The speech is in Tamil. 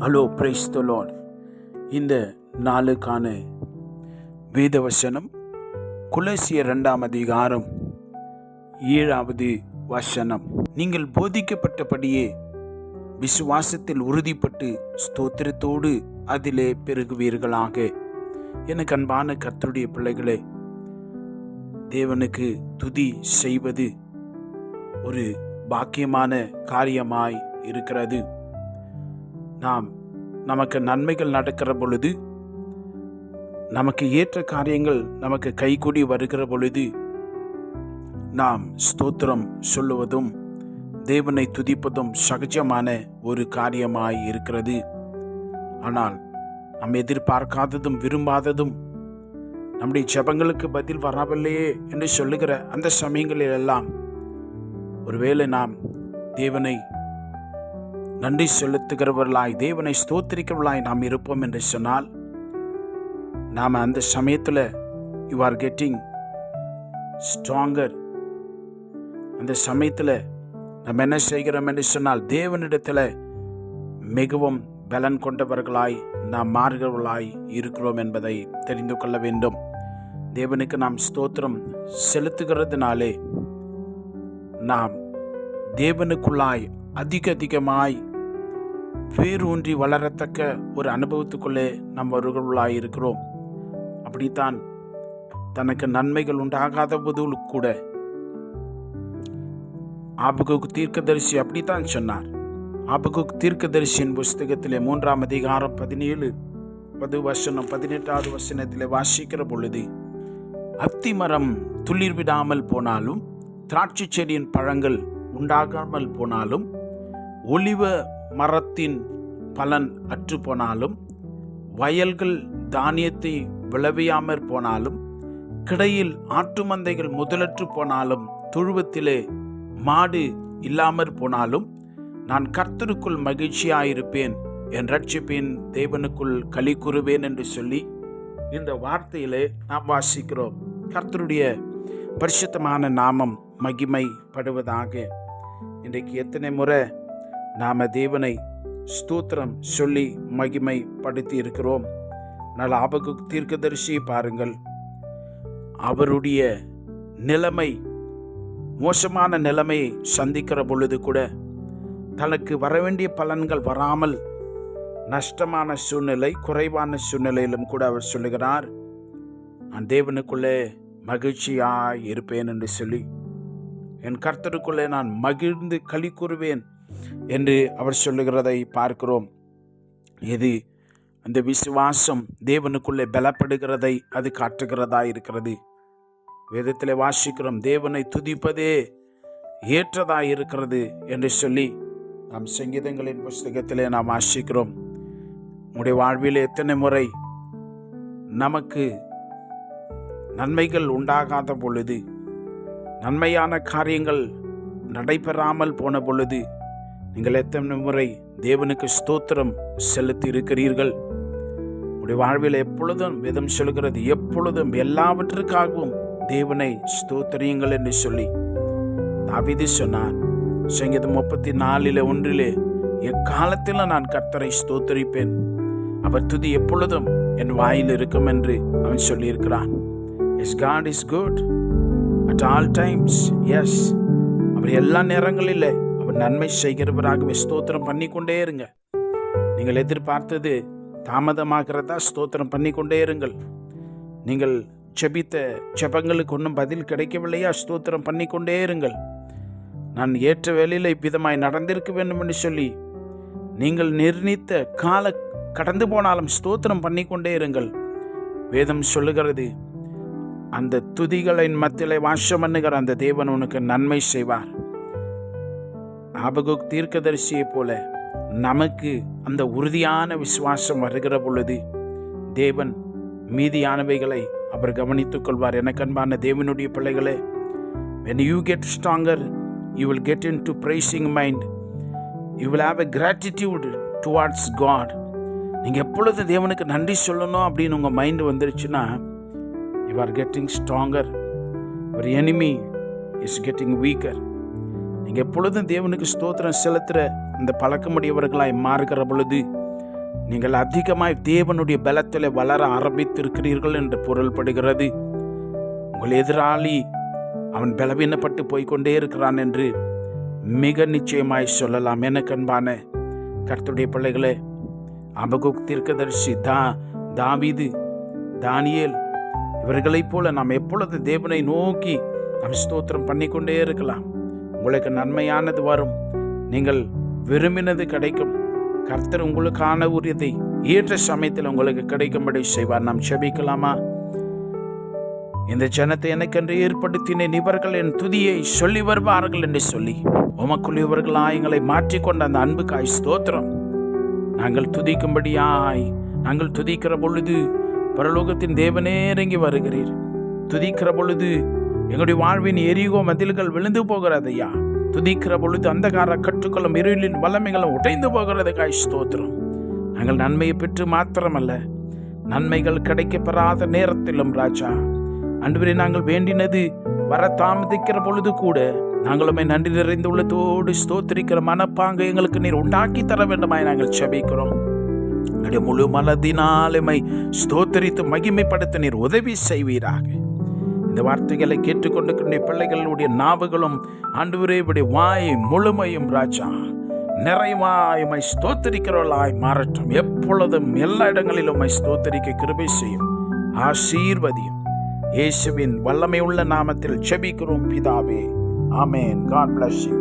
Hello, praise the Lord. இந்த நாளுக்கான வேதவசனம் கொலோசியர் 2 அதிகாரம் 7 வசனம். நீங்கள் போதிக்கப்பட்டபடியே விசுவாசத்தில் உறுதிப்பட்டு ஸ்தோத்திரத்தோடு அதிலே பெருகுவீர்களாக. எனக்கு அன்பான கர்த்தருடைய பிள்ளைகளே, தேவனுக்கு துதி செய்வது ஒரு பாக்கியமான காரியமாய் இருக்கிறது. நமக்கு நன்மைகள் நடக்கிற பொழுது, நமக்கு ஏற்ற காரியங்கள் நமக்கு கைகூடி வருகிற பொழுது நாம் ஸ்தோத்திரம் சொல்லுவதும் தேவனை துதிப்பதும் சகஜமான ஒரு காரியமாய் இருக்கிறது. ஆனால் நாம் எதிர்பார்க்காததும் விரும்பாததும் நம்முடைய ஜெபங்களுக்கு பதில் வரவில்லையே என்று சொல்லுகிற அந்த சமயங்களில் எல்லாம் ஒருவேளை நாம் தேவனை நன்றி செலுத்துகிறவர்களாய், தேவனை ஸ்தோத்திரிக்கிறவர்களாய் நாம் இருப்போம் என்று சொன்னால், நாம் அந்த சமயத்தில் யூ ஆர் கெட்டிங் ஸ்ட்ராங்கர். அந்த சமயத்தில் நம்ம என்ன செய்கிறோம் என்று சொன்னால், தேவனிடத்தில் மிகவும் பலன் கொண்டவர்களாய் நாம் மாறுகிறவர்களாய் இருக்கிறோம் என்பதை தெரிந்து கொள்ள வேண்டும். தேவனுக்கு நாம் ஸ்தோத்திரம் செலுத்துகிறதுனாலே நாம் தேவனுக்குள்ளாய் அதிகமாய் வேரூன்றி வளரத்தக்க ஒரு அனுபவத்துக்குள்ளே நாம் வருகிறவர்களாய் இருக்கிறோம். அப்படித்தான் தனக்கு நன்மைகள் உண்டாகாத போது கூட ஆபகுக்கு தீர்க்கதரிசி அப்படித்தான் சொன்னார். ஆபகுக்கு தீர்க்கதரிசியின் புஸ்தகத்திலே 3 அதிகாரம் 17 வசனம் 18 வசனத்திலே வாசிக்கிற பொழுது, அத்தி மரம் துளிர் விடாமல் போனாலும், திராட்சை செடியின் பழங்கள் உண்டாகாமல் போனாலும், ஒலிவ மரத்தின் பலன் அற்று போனாலும், வயல்கள் தானியத்தை விளைவியாமற் போனாலும், கிடையில் ஆட்டு மந்தைகள் முதலற்று போனாலும், தொழுவத்திலே மாடு இல்லாமற் போனாலும், நான் கர்த்தருக்குள் மகிழ்ச்சியாயிருப்பேன், என் ரட்சிப்பின் தேவனுக்குள் களி கூறுவேன் என்று சொல்லி இந்த வார்த்தையிலே நாம் வாசிக்கிறோம். கர்த்தருடைய பரிசுத்தமான நாமம் மகிமைப்படுவதாக. இன்றைக்கு எத்தனை முறை நாம் தேவனை ஸ்தோத்திரம் சொல்லி மகிமைப்படுத்தி இருக்கிறோம். நல்ல ஆபகுக்கு தீர்க்கதரிசியை பாருங்கள். அவருடைய நிலைமை, மோசமான நிலைமையை சந்திக்கிற பொழுது கூட தனக்கு வரவேண்டிய பலன்கள் வராமல் நஷ்டமான சூழ்நிலை, குறைவான சூழ்நிலையிலும் கூட அவர் சொல்லுகிறார், நான் தேவனுக்குள்ளே மகிழ்ச்சியாய் இருப்பேன் என்று சொல்லி, என் கர்த்தருக்குள்ளே நான் மகிழ்ந்து களி கூறுவேன் என்று அவர் சொல்லுகிறதை பார்க்கிறோம். இது அந்த விசுவாசம் தேவனுக்குள்ளே பலப்படுகிறதை அது காட்டுகிறதா இருக்கிறது. வேதத்திலே வாசிக்கிறோம், தேவனை துதிப்பதே ஏற்றதாய் இருக்கிறது என்று சொல்லி நாம் சங்கீதங்களின் புஸ்தகத்திலே நாம் வாசிக்கிறோம். உங்களுடைய வாழ்வில் எத்தனை முறை நமக்கு நன்மைகள் உண்டாகாத பொழுது, நன்மையான காரியங்கள் நடைபெறாமல் போன பொழுது நீங்கள் எத்தனை முறை தேவனுக்கு ஸ்தோத்திரம் செலுத்தி இருக்கிறீர்கள்? உடைய வாழ்வில் எப்பொழுதும் வேதம் சொல்கிறது, எப்பொழுதும் எல்லாவற்றுக்காகவும் தேவனை ஸ்தோத்திரியுங்கள் என்று சொல்லி தாவீது சொன்னான். சங்கீதம் 34:1, எக்காலத்தில் நான் கர்த்தரை ஸ்தோத்திரிப்பேன், அவர் துதி எப்பொழுதும் என் வாயில் இருக்கும் என்று அவன் சொல்லியிருக்கிறான். Yes, God is good at all times. Yes, அவர் எல்லா நேரங்களில் அவர் நன்மை செய்கிறவராகவே ஸ்தோத்திரம் பண்ணிக்கொண்டே இருங்க. நீங்கள் எதிர்பார்த்தது தாமதமாகிறதா, ஸ்தோத்திரம் பண்ணிக்கொண்டே இருங்கள். நீங்கள் ஜெபித்த ஜெபங்களுக்கு ஒன்றும் பதில் கிடைக்கவில்லையா, ஸ்தோத்திரம் பண்ணிக்கொண்டே இருங்கள். நான் ஏற்ற வேளையில் இவ்விதமாய் நடந்திருக்க வேண்டும் என்று சொல்லி நீங்கள் நிர்ணயித்த கால கடந்து போனாலும் ஸ்தோத்திரம் பண்ணிக்கொண்டே இருங்கள். வேதம் சொல்லுகிறது, அந்த துதிகளின் மத்தியிலே வாசம் பண்ணுகிற அந்த தேவன் உனக்கு நன்மை செய்வார். ஆபகுக்கு தீர்க்கதரிசியை போல நமக்கு அந்த உறுதியான விசுவாசம் வருகிற பொழுது தேவன் மீதியானவைகளை அவர் கவனித்துக் கொள்வார். எனக்கு அன்பான தேவனுடைய பிள்ளைகளே, when you get stronger, you will get into praising mind. You will have a gratitude towards God. நீங்கள் எப்பொழுது தேவனுக்கு நன்றி சொல்லணும் அப்படின்னு உங்கள் மைண்டு வந்துருச்சுன்னா, you are getting stronger. Your enemy is getting weaker. நீங்கள் எப்பொழுதும் தேவனுக்கு ஸ்தோத்திரம் செலுத்துகிற அந்த பழக்கமுடையவர்களாய் மாறுகிற பொழுது நீங்கள் அதிகமாய் தேவனுடைய பலத்தில் வளர ஆரம்பித்திருக்கிறீர்கள் என்று பொருள்படுகிறது. உங்கள் எதிராளி அவன் பலவீனப்பட்டு போய்கொண்டே இருக்கிறான் என்று மிக நிச்சயமாய் சொல்லலாம். எனக்கு அன்பான கர்த்தருடைய பிள்ளைகளே, அபகுக் தீர்க்கதரிசி, தாவீது, தானியேல் இவர்களைப் போல நாம் எப்பொழுது தேவனை நோக்கி நாம் ஸ்தோத்திரம் பண்ணிக்கொண்டே இருக்கலாம். உங்களுக்கு நன்மையானது வரும், நீங்கள் விரும்பினது கிடைக்கும். கர்த்தர் உங்களுக்கான உரியதை ஏற்ற சமயத்தில் உங்களுக்கு கிடைக்கும்படி செய்வார். நாம் செபிக்கலாமா? இந்த ஜனத்தை எனக்கென்று ஏற்படுத்தினேன், இவர்கள் என் துதியை சொல்லி வருவார்கள் என்று சொல்லி உமக்குள் இவர்களாய் எங்களை மாற்றிக்கொண்ட அந்த அன்புக்காய் ஸ்தோத்திரம். நாங்கள் துதிக்கும்படியாய் நாங்கள் துதிக்கிற பொழுது பரலோகத்தின் தேவனே இறங்கி வருகிறீர். துதிக்கிற பொழுது எங்களுடைய வாழ்வின் எரிகோ மதில்கள் விழுந்து போகிறதையா. துதிக்கிற பொழுது அந்தகார கட்டுக்களும் இருளின் வல்லமைகளும் உடைந்து போகிறதுக்காய் ஸ்தோத்திரம். நாங்கள் நன்மையை பெற்று மாத்திரமல்ல, நன்மைகள் கிடைக்கப்பெறாத நேரத்திலும் ராஜா ஆண்டவரே, நாங்கள் வேண்டினது வர தாமதிக்கிற பொழுது கூட நாங்களுமே நன்றி நிறைந்த உள்ளத்தோடு ஸ்தோத்திரிக்கிற மனப்பாங்க எங்களுக்கு நீர் உண்டாக்கி தர வேண்டுமாய் நாங்கள் செபிக்கிறோம். எங்களுடைய முழு மனதினாலுமை ஸ்தோத்திரித்து மகிமைப்படுத்த நீர் உதவி செய்வீராக. இந்த வார்த்தைகளை கேட்டுக்கொண்டு பிள்ளைகளுடைய நாவுகளும் ஆண்டவரே உடைய வாய் முழுமையும் ராஜா நிறைவாய் ஸ்தோத்திரிக்கிறவர்களாய் மாறட்டும். எப்பொழுதும் எல்லா இடங்களிலும் ஸ்தோத்திரிக்க கிருபை செய்யும், ஆசீர்வதியும். இயேசுவின் வல்லமை உள்ள நாமத்தில் ஜெபிக்கிறோம் பிதாவே, ஆமென். God bless you.